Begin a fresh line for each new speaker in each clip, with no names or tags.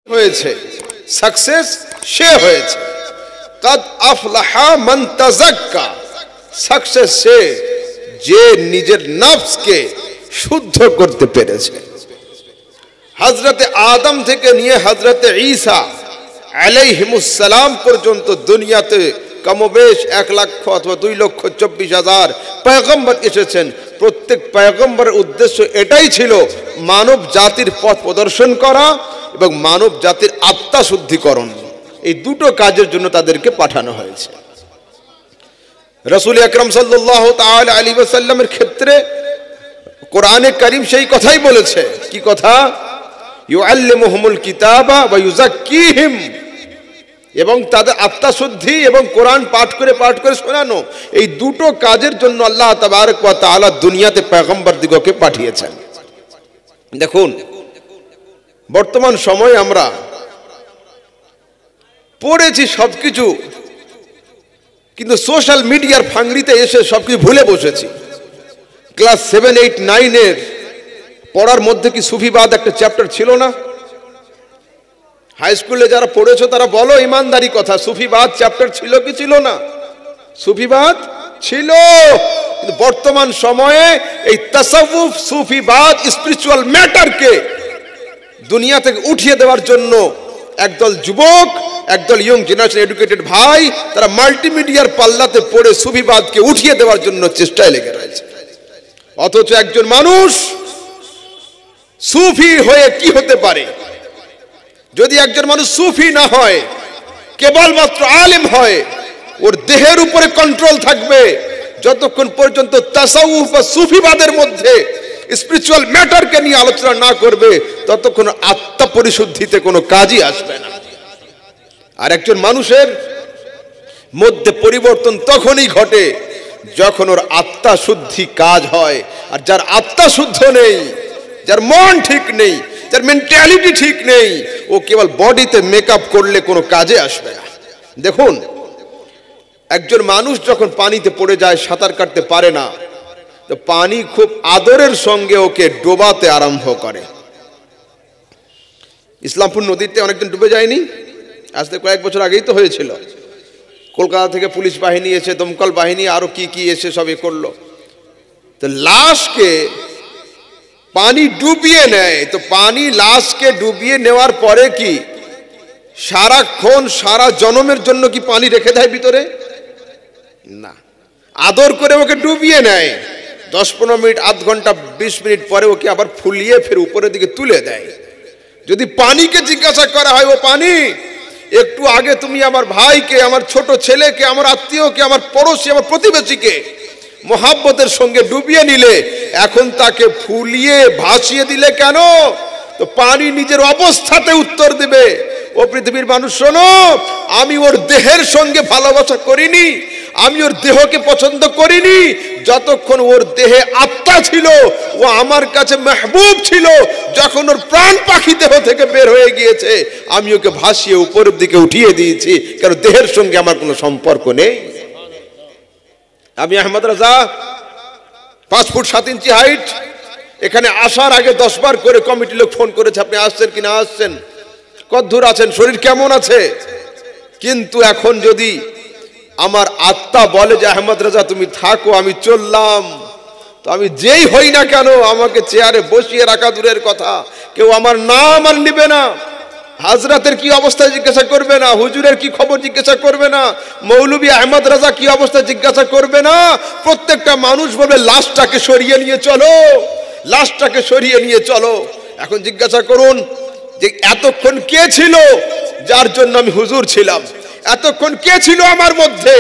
হয়েছে, সাকসেস সে হয়েছে। কাদ আফলাহা মান তাযাক্কা, সাকসেস সে যে নিজের নফসকে শুদ্ধ করতে পেরেছে। হযরতে আদম থেকে নিয়ে হযরতে ঈসা আলাইহিমুস সালাম পর্যন্ত দুনিয়াতে কমবেশ 1 লক্ষ অথবা 2,24,000 পয়গম্বর এসেছেন। প্রত্যেক পয়গম্বরের উদ্দেশ্য এটাই ছিল মানব জাতির পথ প্রদর্শন করা এবং মানব জাতির আত্মা শুদ্ধিকরণ। এই দুটো কাজের জন্য তাদেরকে পাঠানো হয়েছে। রাসূল আকরাম সাল্লাল্লাহু তাআলা আলাইহি ওয়াসাল্লামের ক্ষেত্রে কোরআনে কারীম সেই কথাই বলেছে। কি কথা? ইউআল্লিমুহুমুল কিতাবা ওয়া ইউযাক্কিহিম, এবং তাদের আত্মা শুদ্ধি এবং কোরআন পাঠ করে শোনানো। এই দুটো কাজের জন্য আল্লাহ তাবারক ওয়া তাআলা দুনিয়াতে পয়গম্বর দিগকে পাঠিয়েছেন। দেখুন, বর্তমান সময়ে আমরা পড়েছি সবকিছু, কিন্তু সোশ্যাল মিডিয়ার ফাংরিতে এসে সবকিছু ভুলে বসেছি। ক্লাস 7, 8, 9 এর পড়ার মধ্যে কি সুফিবাদ একটা চ্যাপ্টার ছিল না? হাই স্কুলে যারা পড়েছো তারা বলো ইমানদারি কথা, সুফিবাদ চ্যাপ্টার ছিল কি ছিল না? সুফিবাদ ছিল। কিন্তু বর্তমান সময়ে এই তাসাউফ, সুফিবাদ, স্পিরিচুয়াল ম্যাটারকে দুনিয়া থেকে উঠিয়ে দেওয়ার জন্য একদল যুবক, একদল ইয়ং জেনারেশন এডুকেটেড ভাই, তারা মাল্টিমিডিয়ার পাল্লাতে পড়ে সুফিবাদকে উঠিয়ে দেওয়ার জন্য চেষ্টায় লেগে রয়েছে। অথচ একজন মানুষ সুফি হয়ে কি হতে পারে? যদি একজন মানুষ সুফি না হয়, কেবলমাত্র আলেম হয়, ওর দেহের উপরে কন্ট্রোল থাকবে। যতক্ষণ পর্যন্ত তাসাউফ বা সুফিবাদের মধ্যে স্পিরিচুয়াল ম্যাটারকে নিয়ে আলোচনা না করবে, ততক্ষণ আত্মা পরিশুদ্ধিতে কোনো কাজই আসবে না। আর একজন মানুষের মধ্যে পরিবর্তন তখনই ঘটে যখন ওর আত্মা শুদ্ধি কাজ হয়। আর যার আত্মা শুদ্ধ নেই, যার মন ঠিক নেই, যার মেন্টালিটি ঠিক নেই, ও কেবল বডিতে মেকআপ করলে কোনো কাজে আসবে না। দেখুন, একজন মানুষ যখন পানিতে পড়ে যায়, সাঁতার কাটতে পারে না, তো পানি খুব আদরের সঙ্গে ওকে ডোবাতে আরম্ভ করে। ইসলামপুর নদীতে অনেকদিন ডুবে যায়নি? আজ থেকে কয়েক বছর আগেই তো হয়েছিল। কলকাতা থেকে পুলিশ বাহিনী এসে, দমকল বাহিনী, আরো কি এসে সবই করলো। তো লাশকে পানি ডুবিয়ে নেয়। তো পানি লাশকে ডুবিয়ে নেওয়ার পরে কি সারাক্ষণ সারা জনমের জন্য কি পানি রেখে দেয় ভিতরে? না, আদর করে ওকে ডুবিয়ে নেয়। 10-15 মিনিট, আধ ঘন্টা, 20 মিনিট পরে ওকে আবার ফুলিয়ে ফের উপরের দিকে তুলে দেয়। যদি পানিকে জিজ্ঞাসা করা হয়, ও পানি, একটু আগে তুমি আমার ভাইকে, আমার ছোট ছেলেকে, আমার আত্মীয়কে, আমার পড়োশী, আমার প্রতিবেশীকে মোহাব্বতের সঙ্গে ডুবিয়ে নিলে, এখন তাকে ফুলিয়ে ভাসিয়ে দিলে কেন? তো পানি নিজের অবস্থাতে উত্তর দেবে। ও পৃথিবীর মানুষ শোনো, আমি ওর দেহের সঙ্গে ভালোবাসা করিনি, আমি ওর দেহকে পছন্দ করিনি। যতক্ষণ ওর দেহে আত্মা ছিল, ও আমার কাছে মেহবুব ছিল। যখন ওর প্রাণ পাখি দেহ থেকে বের হয়ে গিয়েছে, আমি ওকে ভাসিয়ে উপরের দিকে উঠিয়ে দিয়েছি, কারণ দেহের সঙ্গে আমার কোনো সম্পর্ক নেই। আমি আহমদ রাজা, 5 ফুট 7 ইঞ্চি হাইট। এখানে আসার আগে 10 বার করে কমিটি লোক ফোন করেছে, আপনি আসছেন কিনা, আসছেন, কতদূর আছেন, শরীর কেমন আছে। কিন্তু এখন যদি আমার আত্মা বলে যে আহমদ রাজা তুমি থাকো, আমি চললাম, তো আমি যেই হই না কেন, আমাকে চেয়ারে বসিয়ে রাখা দূরের কথা, কেউ আমার নাম আর নিবে না। হাজরাতের কি অবস্থা জিজ্ঞাসা করবে না, হুজুরের কি খবর জিজ্ঞাসা করবে না, মৌলভী আহমদ রাজা কি অবস্থা জিজ্ঞাসা করবে না। প্রত্যেকটা মানুষ বলবে লাশটাকে সরিয়ে নিয়ে চলো, লাশটাকে সরিয়ে নিয়ে চলো। এখন জিজ্ঞাসা করুন যে এতক্ষণ কে ছিল যার জন্য আমি হুজুর ছিলাম? এতক্ষণ কে ছিল আমার মধ্যে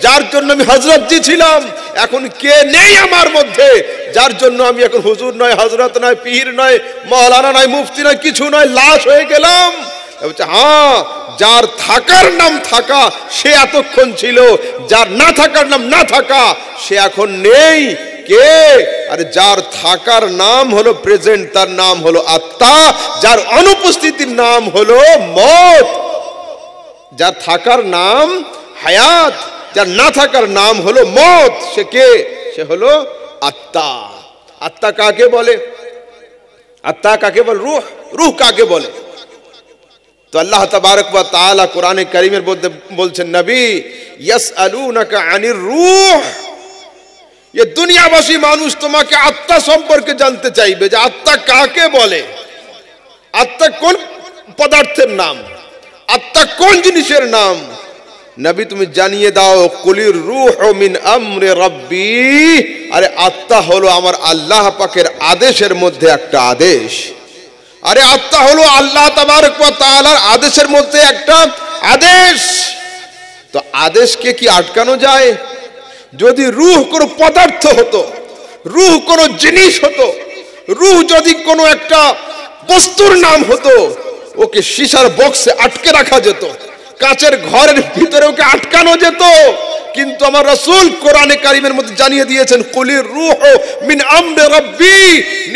যার জন্য আমি হযরতজি ছিলাম? এখন কে নেই আমার মধ্যে যার জন্য আমি এখন হুজুর নয়, হযরত নয়, পীর নয়, মাওলানা নয়, মুফতি নয়, কিছু নয়, লাশ হয়ে গেলাম? হ্যাঁ, যার থাকার নাম থাকা সে এতক্ষণ ছিল, যার না থাকার নাম না থাকা সে এখন নেই। কে? আরে যার থাকার নাম হলো প্রেজেন্ট, তার নাম হলো আত্মা। যার অনুপস্থিতির নাম হলো মওত। যার থাকার নাম হায়াত, যার না থাকার নাম হলো মওত। সে কে? সে হলো আত্মা। আত্মা কাকে বলে? আত্মা কাকে বলে? রূহ। রূহ কাকে বলে? তো আল্লাহ তাবারক ওয়া তাআলা কোরআনে কারীমের মধ্যে বলছেন, নবী ইয়াসআলুনাকা আনির রূহ, এই দুনিয়াবাসী মানুষ তোমাকে আত্মা সম্পর্কে জানতে চাইবে যে আত্মা কাকে বলে, আত্মা কোন পদার্থের নাম, আত্মা কোন জিনিসের নাম। নবী তুমি জানিয়ে দাও, কুলির রূহু মিন আমরি রাব্বি, আরে আত্মা হলো আমার আল্লাহ পাকের আদেশের মধ্যে একটা আদেশ। আরে আত্মা হলো আল্লাহ তাবারক ওয়া তাআলার আদেশের মধ্যে একটা আদেশ। তো আদেশকে কি আটকানো যায়? যদি রূহ কোনো পদার্থ হতো, রূহ কোনো জিনিস হতো, রূহ যদি কোনো একটা বস্তুর নাম হতো, ওকে সীসার বক্সে আটকে রাখা যেত, কাচের ঘরের ভিতরে ওকে আটকানো যেত। কিন্তু আমার রাসূল কোরআনে কারীমের মধ্যে জানিয়ে দিয়েছেন, কুলির রূহু মিন আমরি রাব্বি,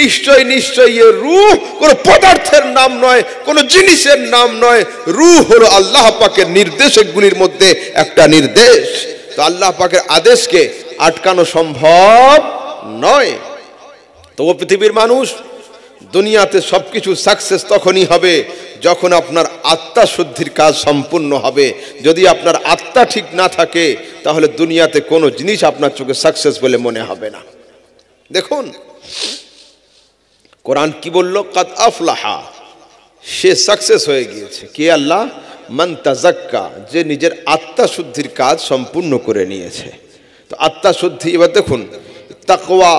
নিশ্চয় নিশ্চয় এই রূহ কোনো পদার্থের নাম নয়, কোনো জিনিসের নাম নয়। রূহ হলো আল্লাহ পাকের নির্দেশগুলির মধ্যে একটা নির্দেশ। তো আল্লাহ পাকের আদেশকে আটকানো সম্ভব নয়। তো ও পৃথিবীর মানুষ, দুনিয়াতে সবকিছু সাকসেস তখনই হবে যখন আপনার আত্মা শুদ্ধির কাজ সম্পূর্ণ হবে। যদি আপনার আত্মা ঠিক না থাকে, তাহলে দুনিয়াতে কোনো জিনিস আপনার চোখে সাকসেস বলে মনে হবে না। দেখুন কোরআন কি বলল, কাদ আফলাহা, সে সাকসেস হয়ে গিয়েছে। কে? আল্লাহ। মান তাজাক্কা, যে নিজের আত্মা শুদ্ধির কাজ সম্পূর্ণ করে নিয়েছে। তো আত্মা শুদ্ধি, এবার দেখুন তাকওয়া,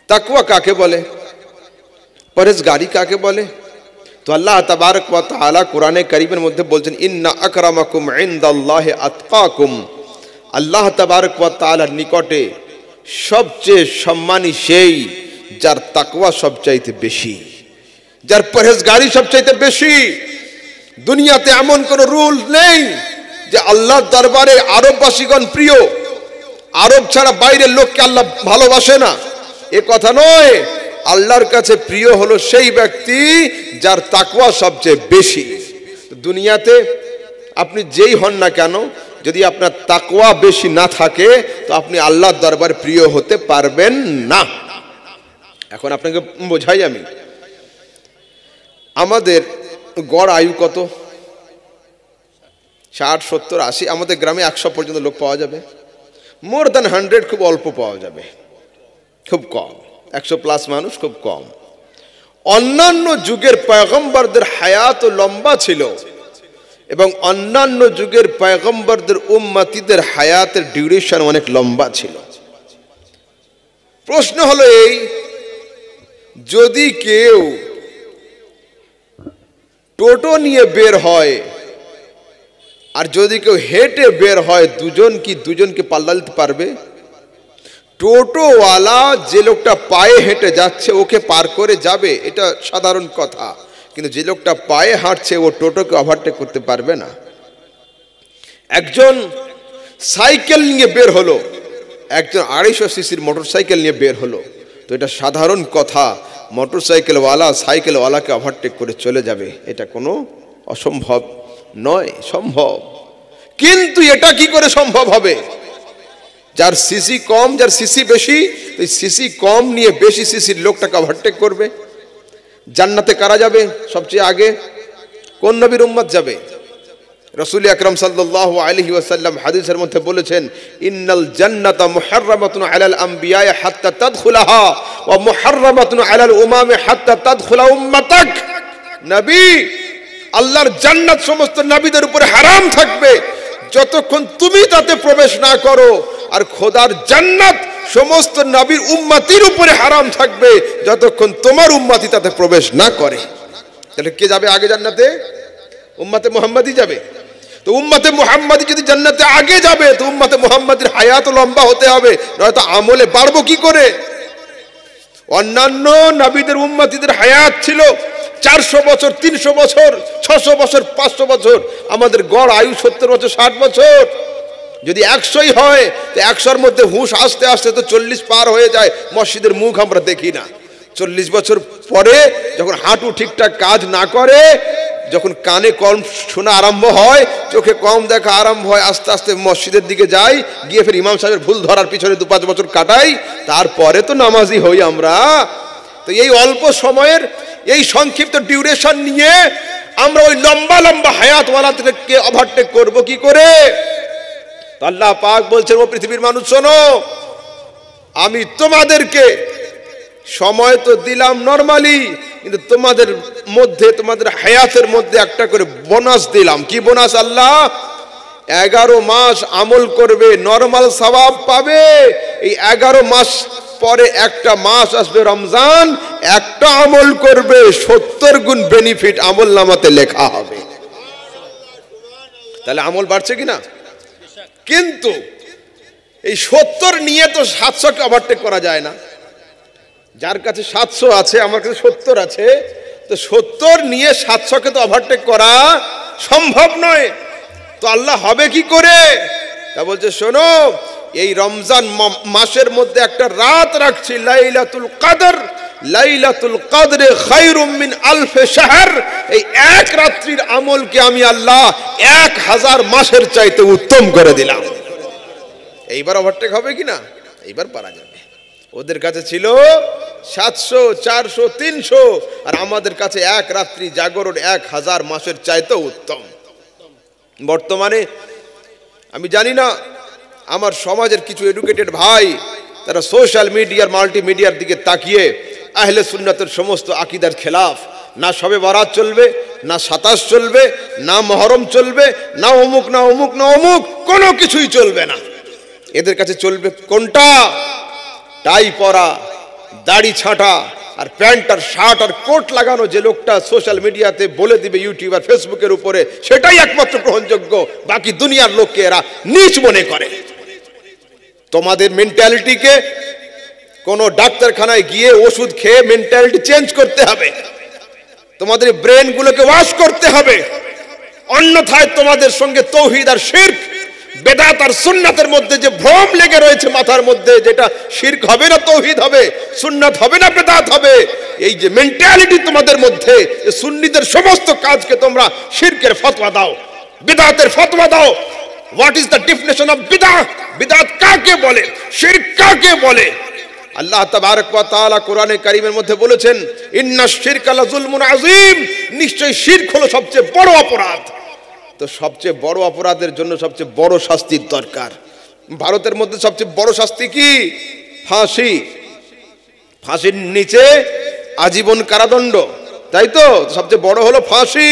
তাকওয়া কাকে বলে, পরহেজগারি কাকে বলে? তো আল্লাহ তাবারক ওয়া তাআলা কোরআনে কারীমের মধ্যে বলছেন, ইন্না আকরামাকুম ইনদাল্লাহি আতকাকুম, আল্লাহ তাবারক ওয়া তাআলার নিকটে সবচেয়ে সম্মানী সেই যার তাকওয়া সবচাইতে বেশি, যার পরহেজগারি সবচাইতে বেশি। দুনিয়াতে এমন কোন রুল নেই যে আল্লাহর দরবারে আরববাসীগণ প্রিয়, আরব ছাড়া বাইরের লোককে আল্লাহ ভালোবাসে না, এ কথা নয়। আল্লাহর কাছে প্রিয় হলো সেই ব্যক্তি যার তাকওয়া সবচেয়ে বেশি। দুনিয়াতে আপনি যেই হন না কেন, যদি আপনার তাকওয়া বেশি না থাকে, তো আপনি আল্লাহর দরবারে প্রিয় হতে পারবেন না। এখন আপনাকে বোঝাই আমি, আমাদের গড় আয়ু কত? 60, 70, 80। আমাদের গ্রামে 100 পর্যন্ত লোক পাওয়া যাবে। মোর দ্যান 100 খুব অল্প পাওয়া যাবে, খুব কম। 100+ মানুষ খুব কম। অন্যান্য যুগের পয়গম্বরদের হায়াত লম্বা ছিল এবং অন্যান্য যুগের পয়গম্বরদের উম্মতিদের হায়াতের ডিউরেশন অনেক লম্বা ছিল। প্রশ্ন হলো এই, যদি কেউ টোটো নিয়ে বের হয় আর যদি কেউ হেঁটে বের হয়, দুজনকে পাল্লা দিতে পারবে? টোটোওয়ালা যে লোকটা পায়ে হেঁটে যাচ্ছে ওকে পার করে যাবে, এটা সাধারণ কথা। কিন্তু যে লোকটা পায়ে হাঁটছে ও টোটোকে ওভারটেক করতে পারবে না। একজন সাইকেল নিয়ে বের হলো, একজন 250 সিসির মোটরসাইকেল নিয়ে বের হলো, তো এটা সাধারণ কথা, মোটরসাইকেলওয়ালা সাইকেলওয়ালাকে ওভারটেক করে চলে যাবে, এটা কোনো অসম্ভব নয়, সম্ভব। কিন্তু এটা কি করে সম্ভব হবে? যার সিসি কম, যার সিসি বেশি, তো সিসি কম নিয়ে বেশি সিসির লোকটাকে ওভারটেক করবে। জান্নাতে কারা যাবে সবচেয়ে আগে? কোন নবীর উম্মত যাবে? রাসূল আকরাম সাল্লাল্লাহু আলাইহি ওয়াসাল্লাম হাদিসের মধ্যে বলেছেন, ইন্নাল জান্নাতা মুহাররামাতুন আলাল আমবিয়া হাত্তা তাদখুলাহা ওয়া মুহাররামাতুন আলাল উমামি হাত্তা তাদখুলা উম্মাতাক। নবী, আল্লাহর জান্নাত সমস্ত নবীদের উপরে হারাম থাকবে যতক্ষণ তুমি তাতে প্রবেশ না করো, আর খোদার জান্নাত সমস্ত নবীর উম্মতির উপরে হারাম থাকবে যতক্ষণ তোমার উম্মতি তাতে প্রবেশ না করে। তাহলে কে যাবে আগে জান্নাতে? উম্মতে মুহাম্মাদি যাবে। তো উম্মতে মুহাম্মাদি যদি জান্নাতে আগে যাবে, তো উম্মতে মুহাম্মাদির হায়াত লম্বা হতে হবে, নয়তো আমলে বাড়বো কি করে? অন্যান্য নবীদের উম্মতিদের হায়াত ছিল 400 বছর, 300 বছর, 600 বছর, 500 বছর। আমাদের গড় আয়ু 70 বছর, 60 বছর। যদি 100ই হয়, তো 100-র মধ্যে হুঁশ আস্তে আস্তে তো 40 পার হয়ে যায়। মসজিদের মুখ আমরা দেখি না। 40 বছর পরে যখন হাঁটু ঠিকঠাক কাজ না করে, যখন কানে কম শোনা আরম্ভ হয়, চোখে কম দেখা আরম্ভ হয়, আস্তে আস্তে মসজিদের দিকে যাই, গিয়ে ফের ইমাম সাহেবের ভুল ধরার পিছনে 2-5 বছর কাটাই, তারপরে তো নামাজি হই আমরা। তো এই অল্প সময়ের এই সংক্ষিপ্ত ডিউরেশন নিয়ে আমরা ওই লম্বা লম্বা হায়াতওয়ালাদেরকে ওভারটেক করব কি করে? আল্লাহ পাক বলছেন, ও পৃথিবীর মানুষ শোনো, আমি তোমাদেরকে সময় তো দিলাম নরমালি, কিন্তু তোমাদের মধ্যে, তোমাদের হায়াতের মধ্যে একটা করে বোনাস দিলাম। কি বোনাস? আল্লাহ 11 মাস আমল করবে, নরমাল সওয়াব পাবে। এই 11 মাস পরে একটা মাস আসবে রমজান, একটা আমল করবে, 70 গুণ বেনিফিট আমল নামাতে লেখা হবে। তাহলে আমল বাড়ছে কিনা? কিন্তু এই 70 নিয়ে তো 700কে ওভারটেক করা যায় না। যার কাছে 700 আছে, আমার কাছে 70 আছে, তো 70 নিয়ে 700কে তো ওভারটেক করা সম্ভব নয়। তো আল্লাহ হবে কি করে? তা বলছে, শোনো, এই রমজান মাসের মধ্যে একটা রাত রাখছি, লাইলাতুল কদর। লাইলাতুল কদরে খায়রুম মিন আলফে শাহর। এই এক রাত্রির আমলকে আমি আল্লাহ 1000 মাসের চাইতে উত্তম করে দিলাম। এইবার ওভারটেক হবে কিনা? এইবার পারা যাবে। ওদের কাছে ছিল 700, 400, 300, আর আমাদের কাছে এক রাত্রি জাগরণ 1000 মাসের চাইতে উত্তম। বর্তমানে আমি জানি না, আমার সমাজের কিছু এডুকেটেড ভাই, তারা সোশ্যাল মিডিয়ার, মাল্টিমিডিয়ার দিকে তাকিয়ে আহলে সুন্নাতের সমস্ত আকীদার খেলাফ। না শবে বারাত চলবে, না 27 চলবে, না মুহররম চলবে, না অমুক না অমুক না অমুক, কোনো কিছুই চলবে না। এদের কাছে চলবে কোনটা? টাই পরা, দাড়ি ছাঁটা, আর প্যান্ট আর শার্ট আর কোট লাগানো যে লোকটা সোশ্যাল মিডিয়াতে বলে দিবে, ইউটিউব আর ফেসবুকের উপরে, সেটাই একমাত্র গ্রহণযোগ্য। বাকি দুনিয়ার লোককে এরা নীচ মনে করে। তোমাদের মেন্টালিটিকে কোনো ডাক্তারখানায় গিয়ে ওষুধ খেয়ে মেন্টালিটি চেঞ্জ করতে হবে। তোমাদের ব্রেনগুলোকে ওয়াশ করতে হবে, অন্যথায় তোমাদের সঙ্গে তৌহিদ আর শিরক, বেদাত আর সুন্নাতের মধ্যে যে ভ্রম লেগে রয়েছে মাথার মধ্যে, যেটা শিরক হবে না তৌহিদ হবে, সুন্নাত হবে না বেদাত হবে, এই যে মেন্টালিটি তোমাদের মধ্যে, সুন্নিদের সমস্ত কাজকে তোমরা শিরকের ফতোয়া দাও, বিদআতের ফতোয়া দাও। What is the definition of বিদআত? বিদআত কাকে বলে? শিরক কাকে বলে? আল্লাহ তাবারক ওয়া তাআলা কোরআনে কারীমের মধ্যে বলেছেন, ইন্নাশ শিরকা লাযুলমুন আযীম। নিশ্চয়ই শিরক হলো সবচেয়ে বড় অপরাধ। তো সবচেয়ে বড় অপরাধের জন্য সবচেয়ে বড় শাস্তির দরকার। ভারতের মধ্যে সবচেয়ে বড় শাস্তি কি? ফাঁসি। ফাঁসির নিচে আজীবন কারাদণ্ড, তাই তো? সবচেয়ে বড় হলো ফাঁসি।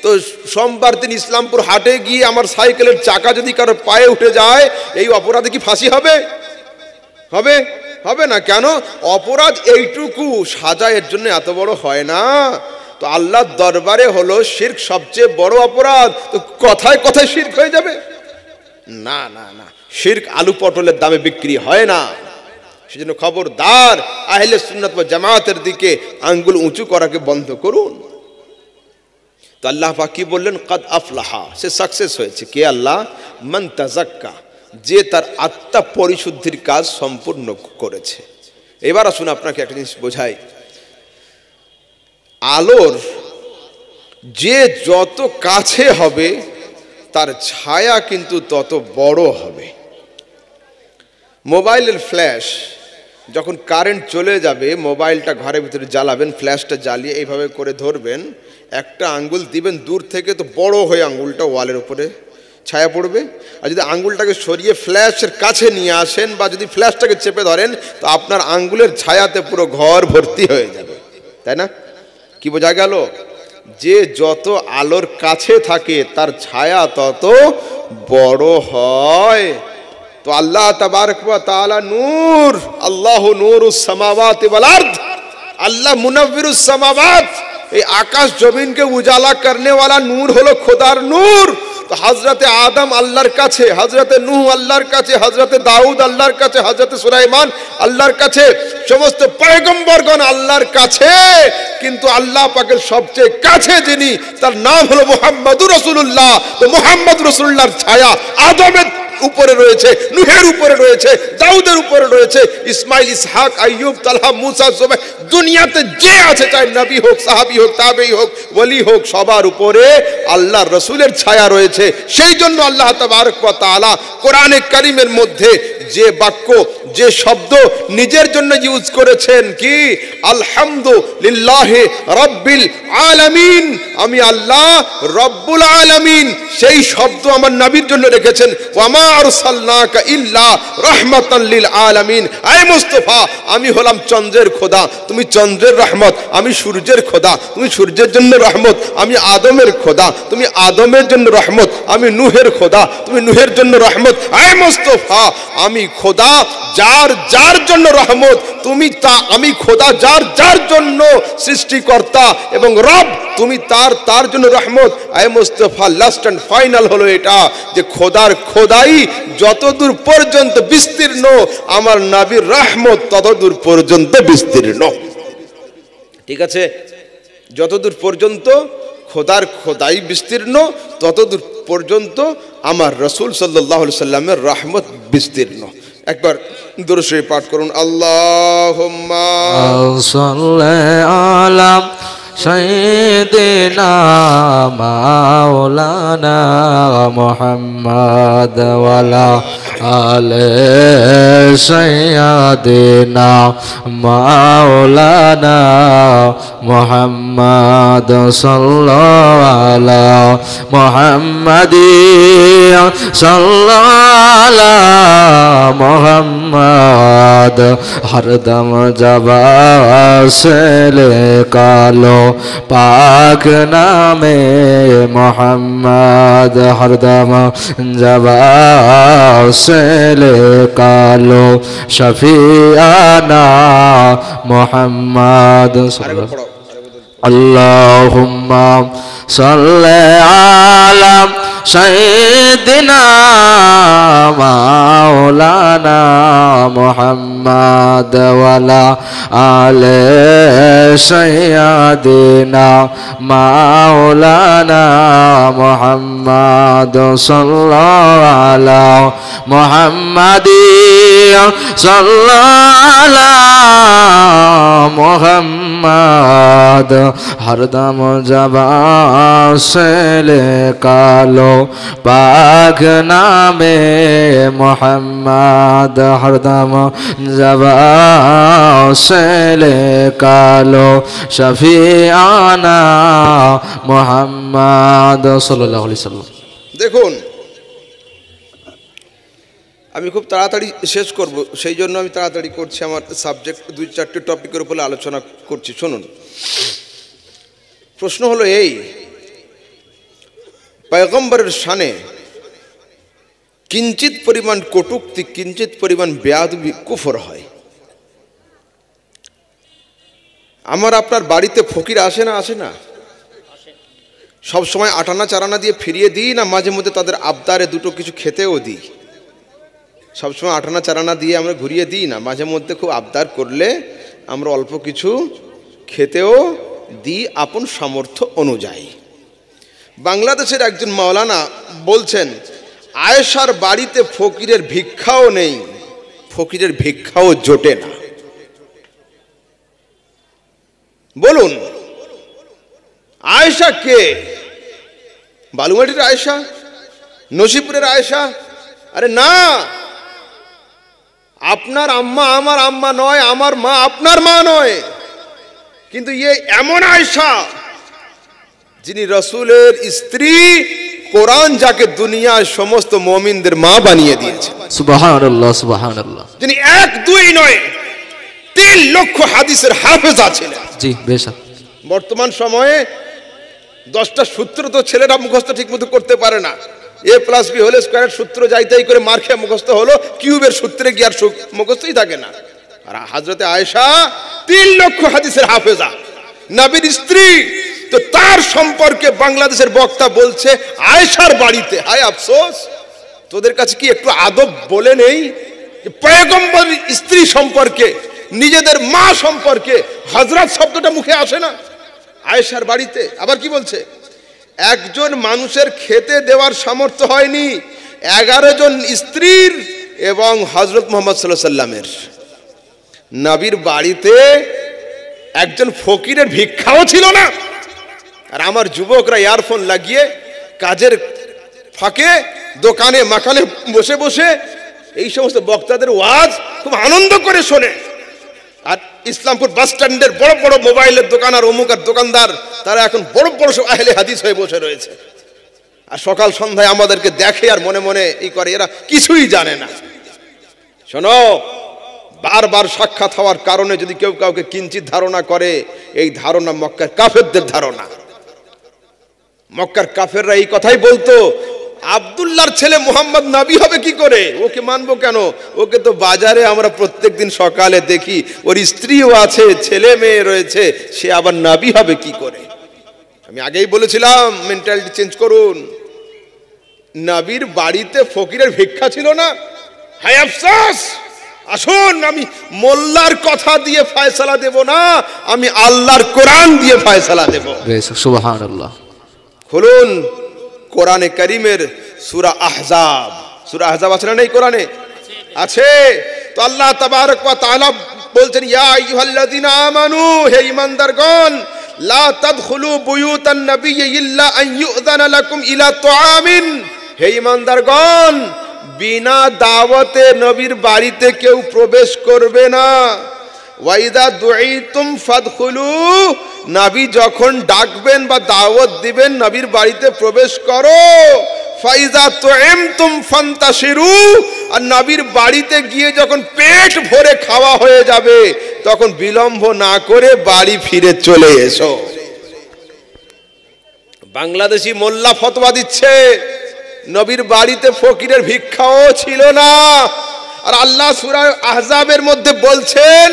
তো সোমবার দিন ইসলামপুর হাটে গিয়ে আমার সাইকেলের চাকা যদি কারো পায়ে উঠে যায়, এই অপরাধে কি ফাঁসি হবে? হবে? হবে না। কেন? অপরাধ এইটুকু, সাজা এর জন্য এত বড় হয় না। তো আল্লাহর দরবারে হলো শিরক সবচেয়ে বড় অপরাধ। তো কথায় কথায় শিরক হয়ে যাবে? না না না, শিরক আলু পটলের দামে বিক্রি হয় না। সেজন্য খবরদার, আহলে সুন্নাত ওয়াল জামাতের দিকে আঙ্গুল উঁচু করাকে বন্ধ করুন। তো আল্লাহ পাক কি বললেন? কাদ আফলাহা, সে সাকসেস হয়েছে। কে? আল্লাহ। মান তাযাক্কা, যে তার আত্মা পরিশুদ্ধির কাজ সম্পূর্ণ করেছে। এবার আসুন আপনাকে একটা জিনিস বোঝাই। আলোর যে যত কাছে হবে, তার ছায়া কিন্তু তত বড় হবে। মোবাইলের ফ্ল্যাশ, যখন কারেন্ট চলে যাবে, মোবাইলটা ঘরের ভিতরে জ্বালাবেন, ফ্ল্যাশটা জ্বালিয়ে এইভাবে করে ধরবেন, একটা আঙ্গুল দিবেন দূর থেকে, তো বড় হয়ে আঙ্গুলটা ওয়ালের উপরে ছায়া পড়বে। আর যদি আঙ্গুলটাকে সরিয়ে ফ্ল্যাশের কাছে নিয়ে আসেন, বা যদি ফ্ল্যাশটাকে চেপে ধরেন, তো আপনার আঙ্গুলের ছায়াতে পুরো ঘর ভর্তি হয়ে যাবে, তাই না? কি বোঝা গেল? যে যত আলোর কাছে থাকে, তার ছায়া তত বড় হয়। তো আল্লাহ তাবারক ওয়া তাআলা নূর, আল্লাহু নূরুস সামাওয়াতি ওয়াল আরদ, আল্লাহ মুনাব্বিরুস সামাওয়াত, এই আকাশ জমিনকে উজালা করনে वाला নূর হলো খোদার নূর। তো হযরতে আদম আল্লাহর কাছে, হযরতে নূহ আল্লাহর কাছে, হযরতে দাউদ আল্লাহর কাছে, হযরতে সুলাইমান আল্লাহর কাছে, সমস্ত পয়গম্বরগণ আল্লাহর কাছে। কিন্তু আল্লাহ পাকের সবচেয়ে কাছে যিনি, তার নাম হলো মুহাম্মদুর রাসূলুল্লাহ। তো মুহাম্মদ রাসূলুল্লাহর ছায়া আদমের উপরে রয়েছে, নূহের উপরে রয়েছে, দাউদের উপরে রয়েছে, ইসমাইল, ইসহাক, আইয়ুব, তালহা, মুসা, জুবাইর, দুনিয়াতে যে আছে, চাই নবী হোক, সাহাবী হোক, তাবেঈ হোক, ওলি হোক, সবার উপরে আল্লাহর রাসূলের ছায়া রয়েছে। সেই জন্য আল্লাহ তাবারক ওয়া তাআলা কোরআনে কারীমের মধ্যে যে বাক্য, যে শব্দ নিজের জন্য ইউজ করেছেন, কি আলহামদুলিল্লাহি রাব্বিল আলামিন, আমি আল্লাহ রব্বুল আলামিন, সেই শব্দ আমার নবীর জন্য রেখেছেন। ওয়া মা আরসালনাকা ইল্লা রাহমাতাল লিল আলামিন, আয় মুস্তাফা আমি হলাম চন্দ্রের খোদা, তুমি চন্দ্রের রহমত, আমি সূর্যের খোদা, তুমি সূর্যের জন্য রহমত, আমি আদমের খোদা, তুমি আদমের জন্য রহমত, আমি নূহের খোদা, তুমি নূহের জন্য রহমত। আয় মুস্তাফা আমি খোদা যার যার জন্য রহমত, তুমি তা, আমি খোদা যার যার জন্য সৃষ্টিকর্তা, এবং রব তুমি তার তার জন্য রহমত। আয় মুস্তাফা লাস্ট অ্যান্ড ফাইনাল হলো এটা যে খোদার খোদাই যতদূর পর্যন্ত বিস্তীর্ণ, আমার নবীর রহমত ততদূর পর্যন্ত বিস্তীর্ণ। ঠিক আছে, যতদূর পর্যন্ত খোদার খোদাই বিস্তীর্ণ ততদূর পর্যন্ত আমার রাসূল সাল্লাল্লাহু আলাইহি সাল্লামের রহমত বিস্তীর্ণ। একবার দুরূদ শরীফ পাঠ করুন। আল্লাহুম্মা
সাল্লি আলা সাইয়্যিদিনা মাওলানা মুহাম্মদ ওয়া আলা আলি সাইয়্যিদিনা মাওলানা মুহাম্মদ সাল্লাল্লাহু আলা মুহাম্মাদিন সাল্লাল্লাহু আলা মুহাম্মদ হরদম জবা से কালো पाक नामे मोहम्मद हरदम जबा से कालो शफीआना मोहम्मद अल्लाहुम्मा सल्ले अला सय्यिदिना मौलाना मुहम्मद वाला आले सय्यिदिना मौलाना मुहम्मद सल्लल्लाहु अला मुहम्मदी सल्लल्लाहु अला मुहम्मद हरदम जबा से कालो पाक नामे मोहम्मद हरदम जबा से कालो शफीआना मोहम्मद सल्लल्लाहु अलैहि वसल्लम।
দেখুন, আমি খুব তাড়াতাড়ি শেষ করব, সেই জন্য আমি তাড়াতাড়ি করছি। আমার সাবজেক্ট 2-4টি টপিকের উপরে আলোচনা করছি, শুনুন। প্রশ্ন হলো এই, পয়গম্বরের শানে কিঞ্চিত পরিমাণ কটূক্তি, কিঞ্চিত পরিমাণ বেয়াদবি কুফর হয়। আমার আপনার বাড়িতে ফকির আসে না, আসে না? সব সময় আটানা চারানা দিয়ে ফিরিয়ে দিই, না মাঝে মধ্যে তাদের আবদারে দুটো কিছু খেতেও দিই? সবসময় আটানা চারানা দিয়ে আমরা ঘুরিয়ে দিই না, মাঝে মধ্যে খুব আবদার করলে আমরা অল্প কিছু খেতেও দিই আপন সামর্থ্য অনুযায়ী। বাংলাদেশের একজন মাওলানা বলছেন, আয়েশার বাড়িতে ফকিরের ভিক্ষাও নেই, ফকিরের ভিক্ষাও জোটে না। বলুন, আয়েশা কে? বালুমাটির আয়েশা? নসিপুরের আয়েশা? আরে না, আপনার আম্মা আমার আম্মা নয়, আমার মা আপনার মা নয়, কিন্তু এমন আয়েশা যিনি রসুলের স্ত্রী, কোরআন যাকে দুনিয়ার সমস্ত মুমিনদের মা বানিয়ে দিয়েছে।
সুবহানাল্লাহ, সুবহানাল্লাহ।
যিনি 1-2 নয় 3 লক্ষ হাদিসের হাফেজা ছিলেন।
জি, বেশক।
বর্তমান সময়ে 10টা সূত্র তো ছেলেরা মুখস্থ ঠিক মতো করতে পারে না। a+b² সূত্র যাইতাই করে মার খেয়ে মুখস্থ হলো, কিউবের সূত্রে গিয়ে আর মুখস্থই থাকে না। আর হযরতে আয়েশা 3 লক্ষ হাদিসের হাফেজা, নবীর স্ত্রী। তো তার সম্পর্কে বাংলাদেশের বক্তা বলছে আয়েশার বাড়িতে। হায় আফসোস, তোদের কাছে কি একটু আদব বলে নেই? পয়গম্বরের স্ত্রী সম্পর্কে, নিজেদের মা সম্পর্কে হযরত শব্দটা মুখে আসে না। আয়েশার বাড়িতে আবার কি বলছে? একজন মানুষের খেতে দেওয়ার সামর্থ্য হয়নি 11 জন স্ত্রীর এবং হযরত মুহাম্মদ সাল্লাল্লাহু আলাইহি সাল্লামের। নবীর বাড়িতে একজন ফকিরের ভিক্ষাও ছিল না। আর আমার যুবকরা ইয়ারফোন লাগিয়ে কাজের ফাঁকে দোকানে মাকানে বসে বসে এই সমস্ত বক্তাদের ওয়াজ খুব আনন্দ করে শোনে। আর ইসলামপুর বাস স্ট্যান্ডের বড় বড় মোবাইলের দোকান আর অমুক আর দোকানদার, তারা এখন বড় বড় সব আহলে হাদিস হয়ে বসে রয়েছে, আর সকাল সন্ধ্যায় আমাদেরকে দেখে আর মনে মনে এই করে, এরা কিছুই জানে না। শোনো, বারবার সাক্ষাৎ হওয়ার কারণে যদি কেউ কাউকে কিঞ্চিত ধারণা করে, এই ধারণা মক্কার কাফেরদের ধারণা। মক্কার কাফেররা এই কথাই বলতো, আব্দুল্লাহর ছেলে মুহাম্মদ নবী হবে কি করে, ওকে মানবো কেন? ওকে তো বাজারে আমরা প্রত্যেকদিন সকালে দেখি, ওর স্ত্রীও আছে, ছেলে মেয়ে রয়েছে, সে আবার নবী হবে কি করে? আমি আগেই বলেছিলাম মেন্টালিটি চেঞ্জ করুন। নবীর বাড়িতে ফকিরের ভিক্ষা ছিল না? হায় আফসোস। আসুন, আমি মোল্লার কথা দিয়ে ফয়সালা দেব না, আমি আল্লাহর কোরআন দিয়ে ফয়সালা দেব।
সুবহানাল্লাহ।
খুলুন কোরআনে কারীমের সূরা আহজাব। সূরা আহজাব আছে না নেই? কোরআনে আছে। তো আল্লাহ তাবারক ওয়া তাআলা বলছেন, ইয়া আইয়ুহাল্লাযিনা আমানু, হে ঈমানদারগণ, লা তাদখুলু বুয়ুতান নাবিয়্যি ইল্লা আন ইউযানা লাকুম ইলা তুআমিন। হে ঈমানদারগণ, বিনা দাওয়াতে নবীর বাড়িতে কেউ প্রবেশ করবে না। ওয়াইদা দুঈতুম ফাদখুলু, নবী যখন ডাকবেন বা দাওয়াত দিবেন নবীর বাড়িতে প্রবেশ করো। ফাইজা তুইমতুম ফান্তাশিরু, আর নবীর বাড়িতে গিয়ে যখন পেট ভরে খাওয়া হয়ে যাবে তখন বিলম্ব না করে বাড়ি ফিরে চলে এসো। বাংলাদেশি মোল্লা ফতোয়া দিচ্ছে নবীর বাড়িতে ফকিরের ভিক্ষাও ছিল না। আর আল্লাহ সূরা আহজাবের মধ্যে বলছেন,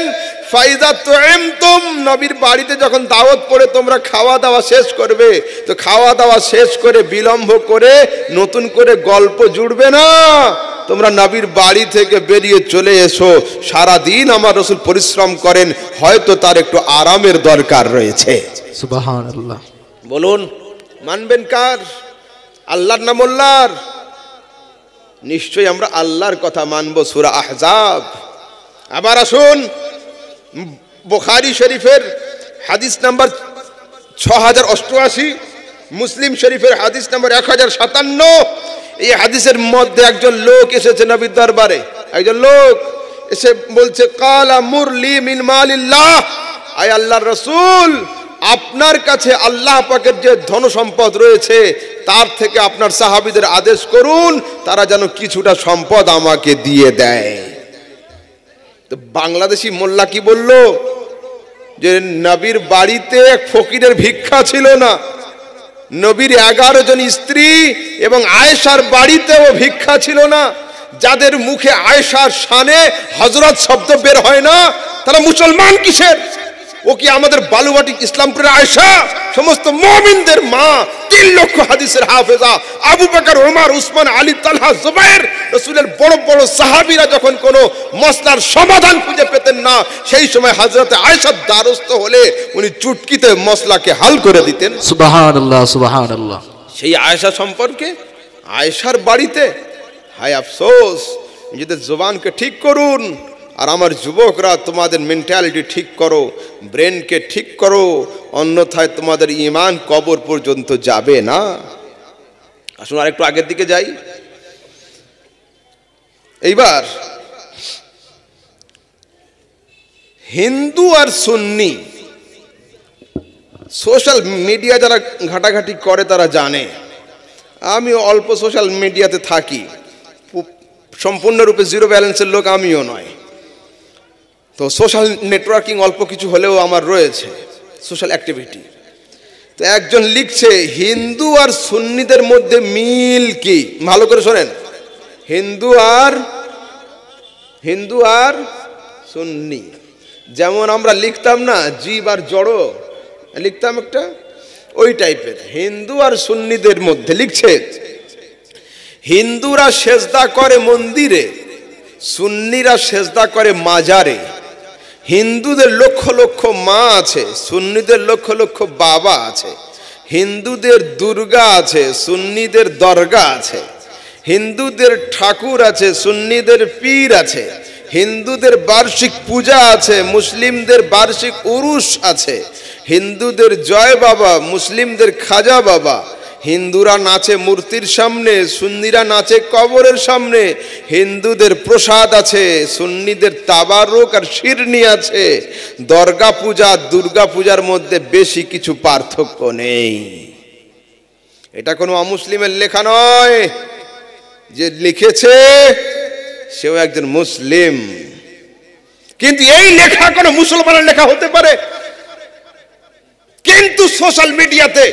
ফাইজা তুইমতুম, নবীর বাড়িতে যখন দাওয়াত পড়ে তোমরা খাওয়া দাওয়া শেষ করবে, তো খাওয়া দাওয়া শেষ করে বিলম্ব করে নতুন করে গল্প জুড়বে না। তোমরা নবীর বাড়ি থেকে বেরিয়ে চলে এসো। সারা দিন আমার রাসূল পরিশ্রম করেন, হয়তো তার একটু আরামের দরকার রয়েছে।
সুবহানাল্লাহ।
বলুন, মানবেন কার? আল্লাহর না মোল্লার? নিশ্চয়ই আমরা আল্লাহর কথা মানব। সূরা আহজাব। আবার আসুন বুখারী শরীফের হাদিস নাম্বার 6088, মুসলিম শরীফের হাদিস নাম্বার 1057। এই হাদিসের মধ্যে একজন লোক এসেছে নবীর দরবারে। একজন লোক এসে বলছে, কালা মুরলি মিন মালিল্লাহ, আয় আল্লাহর রাসূল, আপনার কাছে আল্লাহ পাকের যে ধন সম্পদ রয়েছে তার থেকে আপনার সাহাবীদের আদেশ করুন, তারা যেন কিছুটা সম্পদ আমাকে দিয়ে দেয়। তো বাংলাদেশি মোল্লা কি বলল? যে নবীর বাড়িতে এক ফকিরের ভিক্ষা ছিল না, নবীর 11 জন স্ত্রী এবং আয়েশার বাড়িতেও ভিক্ষা ছিল না। যাদের মুখে আয়েশার শানে হযরত শব্দ বের হয় না, তারা মুসলমান কিসের? ও কি আমাদের বালুবাটি ইসলামপুরের আয়েশা? সমস্ত মুমিনদের মা, 3 লক্ষ হাদিসের হাফেজা, আবু বকর, ওমর, উসমান, আলী, তালহা, জুবায়ের, রাসূলের বড় বড় সাহাবীরা যখন কোনো মসলার সমাধান খুঁজে পেতেন না, সেই সময় হযরতে আয়েশার দ্বারস্থ হলে উনি চুটকিতে মসলাকে হাল করে দিতেন।
সুবহানাল্লাহ, সুবহানাল্লাহ।
সেই আয়েশা সম্পর্কে, আয়েশার বাড়িতে, হায় আফসোস। নিজেদের জবানকে ঠিক করুন। আর আমার যুবকরা, তোমাদের মেন্টালিটি ঠিক করো, ব্রেনকে ঠিক করো, অন্যথায় তোমাদের ঈমান কবর পর্যন্ত যাবে না। আসুন আরেকটু আগের দিকে যাই। এইবার হিন্দু আর সুন্নি, সোশ্যাল মিডিয়া যারা ঘাটাঘাটি করে তারা জানে। আমি অল্প সোশ্যাল মিডিয়াতে থাকি, সম্পূর্ণরূপে জিরো ব্যালেন্সের লোক আমিও নয়। তো সোশ্যাল নেটওয়ার্কিং অল্প কিছু হলেও আমার রয়েছে, সোশ্যাল অ্যাক্টিভিটি। তো একজন লিখছে, হিন্দু আর সুন্নিদের মধ্যে মিল কি? ভালো করে শোনেন, হিন্দু আর সুন্নি, যেমন আমরা লিখতাম না জীব আর জড়, লিখতাম একটা, ওই টাইপের। হিন্দু আর সুন্নিদের মধ্যে লিখছে, হিন্দুরা সেজদা করে মন্দিরে, সুন্নিরা সেজদা করে মাজারে। হিন্দুদের লক্ষ লক্ষ মা আছে, সুন্নিদের লক্ষ লক্ষ বাবা আছে। হিন্দুদের দুর্গা আছে, সুন্নিদের দরগা আছে। হিন্দুদের ঠাকুর আছে, সুন্নিদের পীর আছে। হিন্দুদের বার্ষিক পূজা আছে, মুসলিমদের বার্ষিক উরুস আছে। হিন্দুদের জয় বাবা, মুসলিমদের খাজা বাবা। হিন্দুরা নাচে মূর্তির সামনে, সুন্নিরা নাচে কবরের সামনে। হিন্দুদের প্রসাদ আছে, সুন্নিদের তাবারুক আর শিরনি আছে। দরগা পূজা দুর্গা পূজার মধ্যে বেশি কিছু পার্থক্য নেই। এটা কোনো অমুসলিমের লেখা নয়, যে লিখেছে সেও একজন মুসলিম। কিন্তু এই লেখা কোনো মুসলমানের লেখা হতে পারে, কিন্তু সোশ্যাল মিডিয়াতে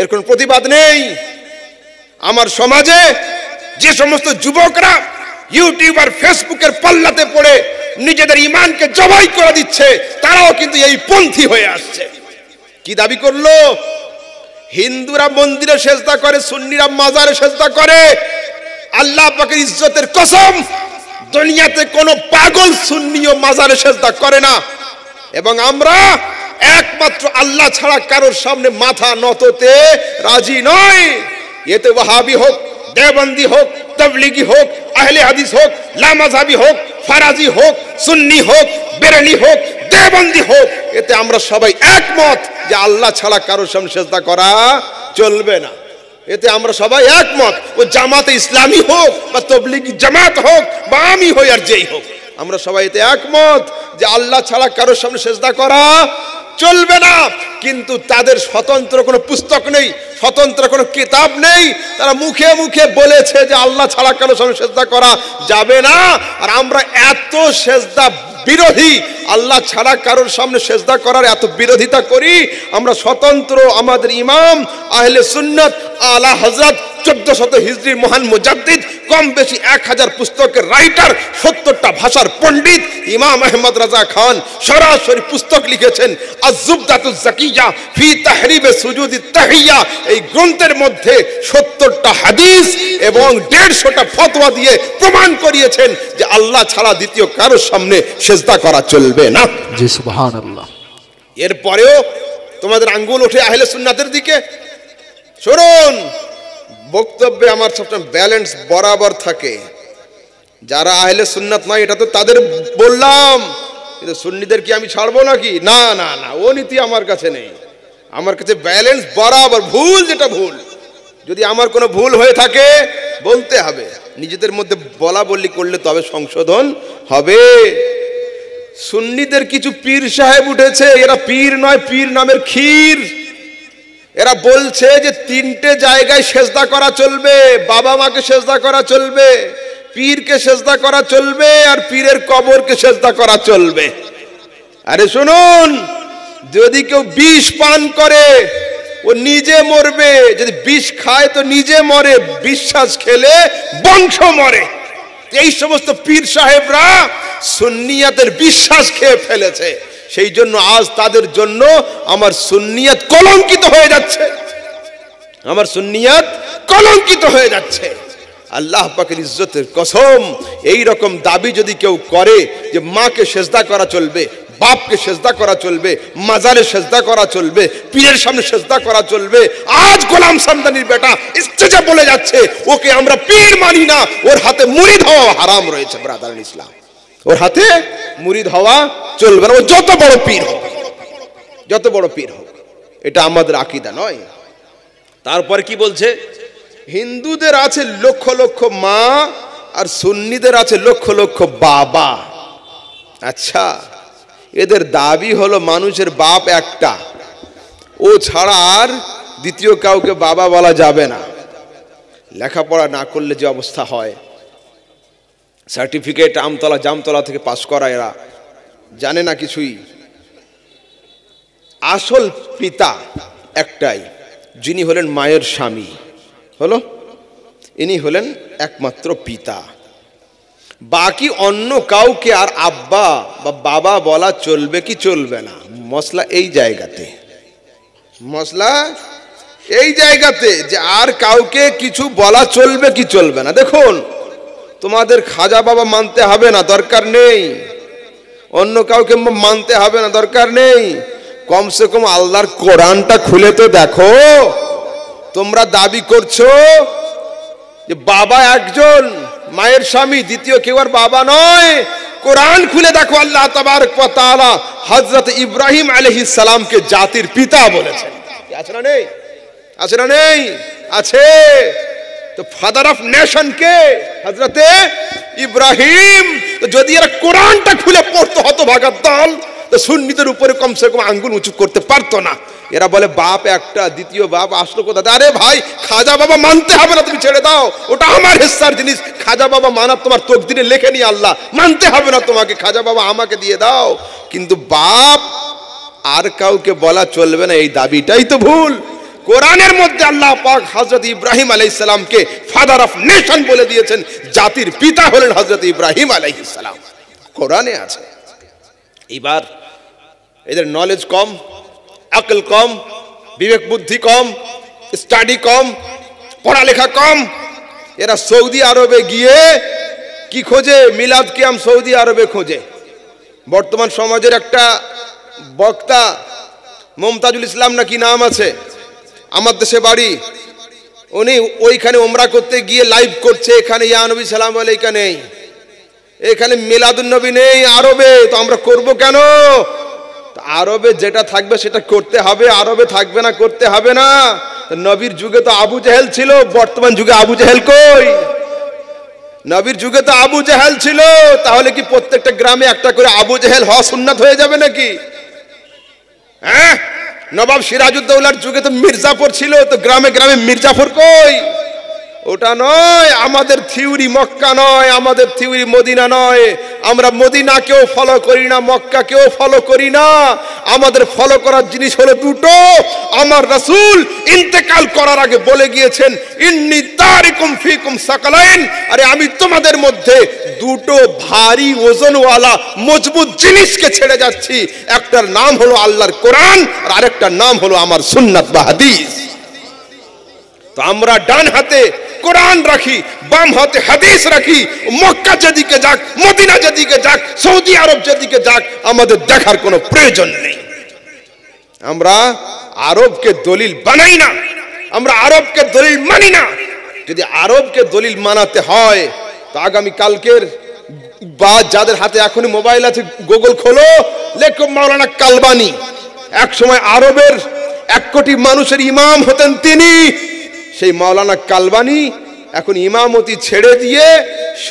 এর কোনো প্রতিবাদ নেই। আমার সমাজে যে সমস্ত যুবকরা ইউটিউব আর ফেসবুকের পাল্লাতে পড়ে নিজেদের ঈমানকে জবাই করে দিচ্ছে, তারাও কিন্তু এই পন্থী হয়ে আসছে। কি দাবি করলো? হিন্দুরা মন্দিরে সেজদা করে, সুন্নিরা মাজারে সেজদা করে। আল্লাহ পাকের ইজ্জতের কসম, দুনিয়াতে কোনো পাগল সুন্নি ও মাজারে সেজদা করে না। এবং আমরা একমাত্র আল্লাহ ছাড়া কারোর সামনে মাথা নততে রাজি নয়। এতে ওয়াহাবি হোক, দেওবন্দি হোক, তাবলিগি হোক, আহলে হাদিস হোক, লামাযহাবি হোক, ফারাজি হোক, সুন্নি হোক, বেরেলি হোক, দেওবন্দি হোক, এতে আমরা সবাই একমত যে আল্লাহ ছাড়া কারোর সামনে সেজদা করা চলবে না। এতে আমরা সবাই একমত। ও জামাতে ইসলামী হোক বা তাবলিগি জামাত হোক বা আমি হই আর যেই হোক, আমরা সবাই এতে একমত যে আল্লাহ ছাড়া কারোর সামনে সেজদা করা চলবে না। কিন্তু তাদের স্বতন্ত্র কোনো পুস্তক নেই, স্বতন্ত্র কোনো কিতাব নেই। তারা মুখে মুখে বলেছে যে আল্লাহ ছাড়া কারোর সামনে সেজদা করা যাবে না। আর আমরা এত সেজদা বিরোধী, আল্লাহ ছাড়া কারোর সামনে সেজদা করার এত বিরোধিতা করি। আমরা স্বতন্ত্র, আমাদের ইমাম আহলে সুন্নাত আলা হযরত 1400 হিজরির মহান মুজাদ্দিদ, কম বেশি 1000 পুস্তকের রাইটার, 70টা ভাষার পণ্ডিত ইমাম আহমদ রাজা খান সরাসরি পুস্তক লিখেছেন আজ-জুবদাতুজ জাকিয়া ফি তাহরিবে সুজুদিত তাহিয়া। এই গ্রন্থের মধ্যে 70টা হাদিস এবং 150টা ফতোয়া দিয়ে প্রমাণ করিয়েছেন যে আল্লাহ ছাড়া দ্বিতীয় কারোর সামনে সেজদা করা চলবে না।
জি সুবহানাল্লাহ।
এরপরেও তোমাদের আঙ্গুল ওঠে আহলে সুন্নাতের দিকে। শুনুন, বক্তব্যে আমার সবসময় ব্যালেন্স বরাবর থাকে। যারা আহলে সুন্নাত নয় এটা তো তাদের বললাম, কিন্তু সুন্নিদের কি আমি ছাড়বো নাকি? না না না, ও নীতি আমার কাছে নেই। আমার কাছে ব্যালেন্স বরাবর। ভুল যেটা ভুল, যদি আমার কোনো ভুল হয়ে থাকে বলতে হবে, নিজেদের মধ্যে বলা বলি করলে তবে সংশোধন হবে। সুন্নিদের কিছু পীর সাহেব উঠেছে, এরা পীর নয়, পীর নামের ক্ষীর। এরা বলছে যে 3টে জায়গায় সেজদা করা চলবে, বাবা মাকে সেজদা করা চলবে, পীরকে সেজদা করা চলবে, আর পীরের কবরকে সেজদা করা চলবে। আরে শুনুন, যদি কেউ বিষ পান করে ও নিজে মরবে, যদি বিষ খায় তো নিজে মরে, বিশ্বাস খেলে বংশ মরে। এই সমস্ত পীর সাহেবরা সুন্নিয়াতের বিশ্বাস খেয়ে ফেলেছে। সেই জন্য আজ তাদের জন্য আমার সুন্নিয়াত কলঙ্কিত হয়ে যাচ্ছে, আমার সুন্নিয়াত কলঙ্কিত হয়ে যাচ্ছে। আল্লাহ পাকের ইজ্জতের কসম, এই রকম দাবি যদি কেউ করে যে মাকে সেজদা করা চলবে, বাপকে সেজদা করা চলবে, মাজারে সেজদা করা চলবে, পীরের সামনে সেজদা করা চলবে, আজ গোলাম সামদানির বেটা স্টেজে বলে যাচ্ছে ওকে আমরা পীর মানি না, ওর হাতে মুরিদ হওয়া হারাম রয়েছে। ব্রাদার ইসলাম, ওর হাতে মুরিদ হওয়া চলবে না, ও যত বড় পীর হোক, যত বড় পীর হোক। এটা আমাদের আকীদা নয়। তারপর কি বলছে? হিন্দুদের আছে লক্ষ লক্ষ মা আর সুন্নিদের আছে লক্ষ লক্ষ বাবা। আচ্ছা, এদের দাবি হলো মানুষের বাপ একটা, ও ছাড়া আর দ্বিতীয় কাউকে বাবা বলা যাবে না। লেখাপড়া না করলে যে অবস্থা হয়, সার্টিফিকেট আমতলা জামতলা থেকে পাস করা, এরা জানে না কিছুই। আসল পিতা একটাই, যিনি হলেন মায়ের স্বামী, হলো ইনি হলেন একমাত্র পিতা। বাকি অন্য কাউকে আর আব্বা বা বাবা বলা চলবে কি চলবে না? মশলা এই জায়গাতে, মশলা এই জায়গাতে যে আর কাউকে কিছু বলা চলবে কি চলবে না। দেখুন, তোমাদের খাজা বাবা মানতে হবে না, দরকার নেই। অন্য কাউকে মানতে হবে না, দরকার নেই। কমসে কম আল্লাহর কোরআনটা খুলে তো দেখো। তোমরা দাবি করছো যে বাবা একজন, মায়ের স্বামী, দ্বিতীয় কেউ আর বাবা নয়। কোরআন খুলে দেখো, আল্লাহ তাবারক ওয়া তাআলা হযরত ইব্রাহিম আলাইহিস সালামকে জাতির পিতা বলেছেন। আছে না নেই? আছে না নেই? আছে। তো ফাদার অফ নেশন কে? হযরতে ইব্রাহিম। তো যদি এরা কোরআনটা খুলে পড়তো হতভাগার দল, তো সুন্নিদের উপরে কমসে কম আঙ্গুল উঁচু করতে পারতো না। এরা বলে বাপ একটা, দ্বিতীয় বাপ আসলো কোথা? আরে ভাই, খাজা বাবা মানতে হবে না, তুমি ছেড়ে দাও, ওটা আমার হিস্সার জিনিস। খাজা বাবা মানা তোমার তকদিরে লেখেনি আল্লাহ, মানতে হবে না তোমাকে, খাজা বাবা আমাকে দিয়ে দাও। কিন্তু বাপ আর কাউকে বলা চলবে না, এই দাবিটাই তো ভুল। কোরআনের মধ্যে আল্লাহ পাক হযরত ইব্রাহিম আলাইহিস সালামকে ফাদার অফ নেশন বলে দিয়েছেন। জাতির পিতা হলেন হযরত ইব্রাহিম আলাইহিস সালাম, কোরআনে আছে। এবার এদের নলেজ কম, আকল কম, বিবেক বুদ্ধি কম, স্টাডি কম, পড়ালেখা কম। এরা সৌদি আরবে গিয়ে কি খোঁজে? মিলাদ কিয়াম সৌদি আরবে খোঁজে। বর্তমান সমাজের একটা বক্তা মমতাজুল ইসলাম না কি নাম আছে, আমার দেশে বাড়ি, উনি ওইখানে ওমরা করতে গিয়ে লাইভ করছে, এখানে ইয়া নবী সালাম আলাইকা নেই, এখানে মিলাদুন নবী নেই আরবে। তো আমরা করব কেন? আরবে যেটা থাকবে সেটা করতে হবে, আরবে থাকবে না করতে হবে না। নবীর যুগে তো আবু জেহেল ছিল, বর্তমান যুগে আবু জেহেল কই? নবীর যুগে তো আবু জেহেল ছিল, তাহলে কি প্রত্যেকটা গ্রামে একটা করে আবু জেহেল হওয়া সুন্নাত হয়ে যাবে নাকি? হ্যাঁ, নবাব সিরাজউদ্দৌলার যুগে তো মির্জাফর ছিল, তো গ্রামে গ্রামে মির্জাফর কই? ওটা নয় আমাদের থিওরি, মক্কা নয় আমাদের থিওরি, মদিনা নয়। আমরা মদিনাকেও ফলো করি না, মক্কাকেও ফলো করি না। আমাদের ফলো করার জিনিস হলো দুটো। আমার রাসূল ইন্তেকাল করার আগে বলে গিয়েছেন, ইন্নী তারিকুম ফিকুম সাকালাইন, আরে আমি তোমাদের মধ্যে দুটো ভারী ওজনওয়ালা মজবুত জিনিসকে ছেড়ে যাচ্ছি। একটার নাম হলো আল্লাহর কোরআন, আর আরেকটার নাম হলো আমার সুন্নাত বা হাদিস। তো আমরা ডান হাতে কোরআন রাখি, বাম হাতে হাদিস রাখি। মক্কা যেদিকে যাক, মদিনা যেদিকে যাক, সৌদি আরব যেদিকে যাক, আমাদের দেখার কোনো প্রয়োজন নেই। আমরা আরবকে দলিল বানাই না, আমরা আরবকে দলিল মানি না। যদি আরবকে দলিল মানাতে হয় তো আগামী কালকের বা যাদের হাতে এখনই মোবাইল আছে, গুগল খোলো, লেখো মাওলানা কালবানি। এক সময় আরবের 1 কোটি মানুষের ইমাম হতেন তিনি। সেই মাওলানা কালবানি এখন ইমামতি ছেড়ে দিয়ে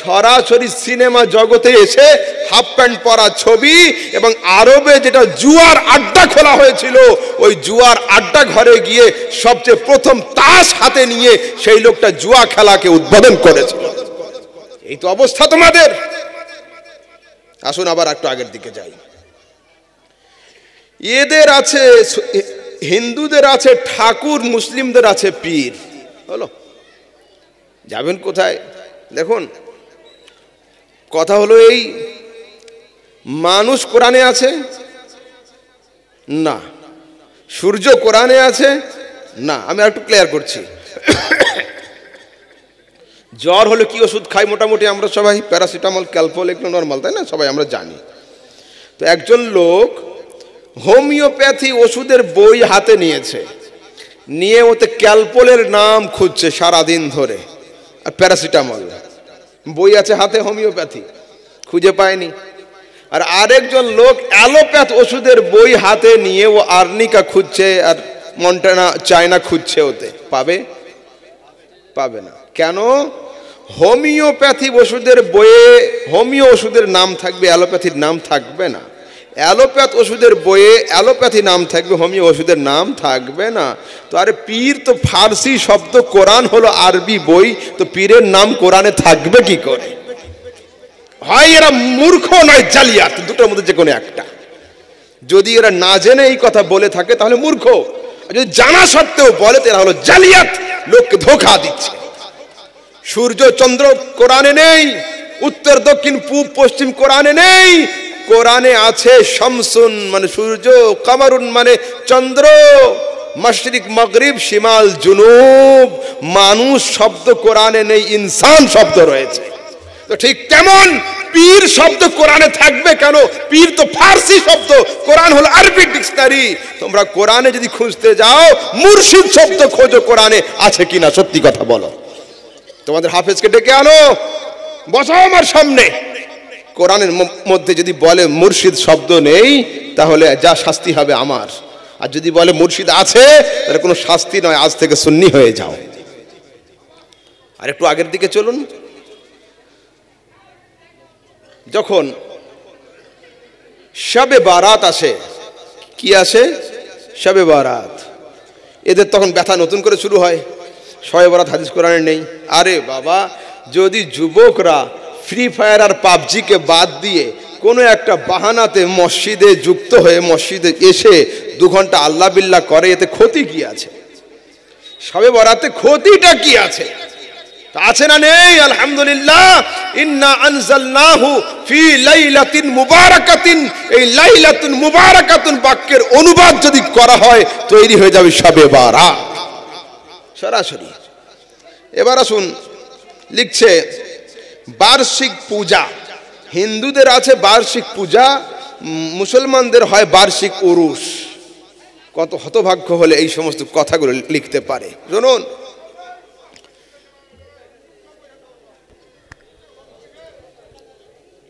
সরাসরি সিনেমা জগতে এসে হাফ প্যান্ট পরা ছবি, এবং আরবে যেটা জুয়ার আড্ডা খোলা হয়েছিল, ওই জুয়ার আড্ডা ঘরে গিয়ে সবচেয়ে প্রথম তাস হাতে নিয়ে সেই লোকটা জুয়া খেলাকে উদ্বোধন করেছিল। এই তো অবস্থা তোমাদের। আসুন আবার একটু আগের দিকে যাই। এদের আছে, হিন্দুদের আছে ঠাকুর, মুসলিমদের আছে পীর। হলো, যাবেন কোথায়? দেখুন, কথা হলো এই, মানুষ কোরআনে আছে না, সূর্য কোরআনে আছে না। আমি একটু ক্লিয়ার করছি। জ্বর হলে কি ওষুধ খাই? মোটামুটি আমরা সবাই প্যারাসিটামল, ক্যালপল, এগুলো নর্মাল, তাই না? সবাই আমরা জানি। তো একজন লোক হোমিওপ্যাথি ওষুধের বই হাতে নিয়েছে, নিয়ে ওতে ক্যালপলের নাম খুঁজছে সারাদিন ধরে, আর প্যারাসিটামল বই আছে হাতে, হোমিওপ্যাথি খুঁজে পায়নি। আর আরেকজন লোক অ্যালোপ্যাথ ওষুধের বই হাতে নিয়ে ও আর্নিকা খুঁজছে আর মন্টানা চায়না খুঁজছে, ওতে পাবে? পাবে না। কেন? হোমিওপ্যাথি ওষুধের বইয়ে হোমিও ওষুধের নাম থাকবে, অ্যালোপ্যাথির নাম থাকবে না। অ্যালোপ্যাথ ওষুধের বইয়ে অ্যালোপ্যাথি নাম থাকবে, হোমিও ওষুধের নাম থাকবে না। তো আরে পীর তো ফার্সি শব্দ, কোরআন হলো আরবি বই, তো পীরের নাম কোরআনে থাকবে কি করে? হয় এরা মূর্খ নয় জালিয়াত, দুটোর মধ্যে যে কোনো একটা। যদি এরা না জেনে এই কথা বলে থাকে তাহলে মূর্খ, যদি জানা সত্ত্বেও বলে তো এরা হলো জালিয়াত, লোককে ধোঁকা দিচ্ছে। সূর্য চন্দ্র কোরআনে নেই, উত্তর দক্ষিণ পূব পশ্চিম কোরআনে নেই। কোরআনে আছে শামসুন মানে সূর্য, কামারুন মানে চন্দ্র, মাশরিক মাগরিব শিমাল জুনুব। মানুষ শব্দ কোরআনে নেই, ইনসান শব্দ রয়েছে। তো ঠিক তেমন পীর শব্দ কোরআনে থাকবে কেন? পীর তো ফার্সি শব্দ, কোরআন হলো আরবিক ডিকশনারি। তোমরা কোরআনে যদি খুঁজতে যাও, মুর্শিদ শব্দ খোঁজো কোরআনে আছে কিনা, সত্যি কথা বলো। তোমাদের হাফেজকে ডেকে আনো, বসাও আমার সামনে। কোরআনের মধ্যে যদি বলে মুর্শিদ শব্দ নেই, তাহলে যা শাস্তি হবে আমার। আর যদি বলে মুর্শিদ আছে, তাহলে কোনো শাস্তি নয়, আজ থেকে সুন্নি হয়ে যাও। আর একটু আগের দিকে চলুন। যখন শবে বারাত আসে, কি আসে? শবে বারাত। এদের তখন ব্যথা নতুন করে শুরু হয়। শবে বারাত হাদিস কোরআনে নেই। আরে বাবা, যদি যুবকরা ফ্রি ফায়ার আর পাবজিকে বাদ দিয়ে কোনো একটা বাহানাতে মসজিদে যুক্ত হয়ে মসজিদে এসে 2 ঘন্টা আল্লাহ বিল্লাহ করে, এতে ক্ষতি কি আছে? শবে বারাতে ক্ষতিটা কি আছে? আছে না নেই? আলহামদুলিল্লাহ, ইন্না আনজালনাহু ফি লাইলাতিন মুবারাকাতিন। এই লাইলাতুন মুবারাকাতুন বাক্যের অনুবাদ যদি করা হয়, তৈরি হয়ে যাবে শবে বারাত সরাসরি। এবার আসুন, লিখছে বার্ষিক পূজা। হিন্দুদের আছে বার্ষিক পূজা, মুসলমানদের হয় বার্ষিক উরুস। কত হতভাগ্য হলে এই সমস্ত কথাগুলো লিখতে পারে। শুনুন,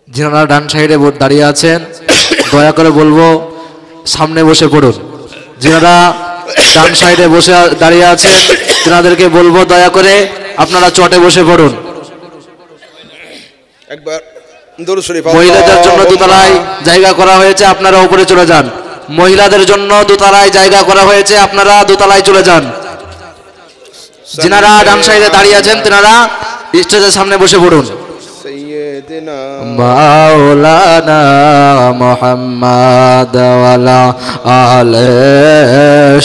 যারা ডান সাইডে দাঁড়িয়ে আছেন, দয়া করে বলবো সামনে বসে পড়ুন। যারা ডান সাইডে বসে দাঁড়িয়ে আছেন, তেনাদেরকে বলবো দয়া করে আপনারা চটে বসে পড়ুন।
একবার দরুদ শরীফ।
মহিলাদের জন্য দোতলায় জায়গা করা হয়েছে, আপনারা উপরে চলে যান। মহিলাদের জন্য দোতলায় জায়গা করা হয়েছে, আপনারা দোতলায় চলে যান। যিনারা ডান সাইডে দাঁড়িয়ে আছেন, তেনারা স্টেজের সামনে বসে পড়ুন।
সাইয়্যিদিনা
মাওলানা মুহাম্মদ ওয়ালা আলে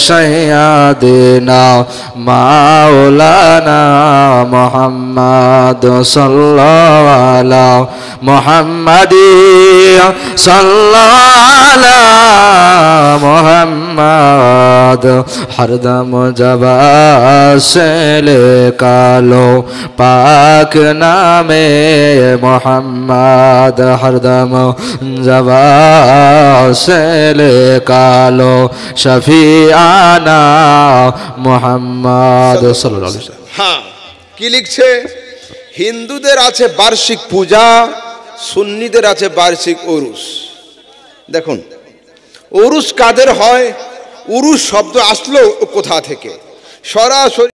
সাইয়্যিদিনা মাওলানা মুহাম্মদ সাল্লাল্লাহু আলা মুহাম্মাদি সাল্লাল্লাহু আলা মুহাম্মদ হরদম জবাসলে কালো পাক নামে মোহাম্মদ হরদম জবাসলে কালো শফিআনা মোহাম্মদ সাল্লাল্লাহু আলাইহি ওয়াসাল্লাম।
হ্যাঁ, কি লিখছে? হিন্দুদের আছে বার্ষিক পূজা, সুন্নিদের আছে বার্ষিক উরুস। দেখুন, উরুস কাদের হয়? উরুস শব্দ আসলো কোথা থেকে? সরাসরি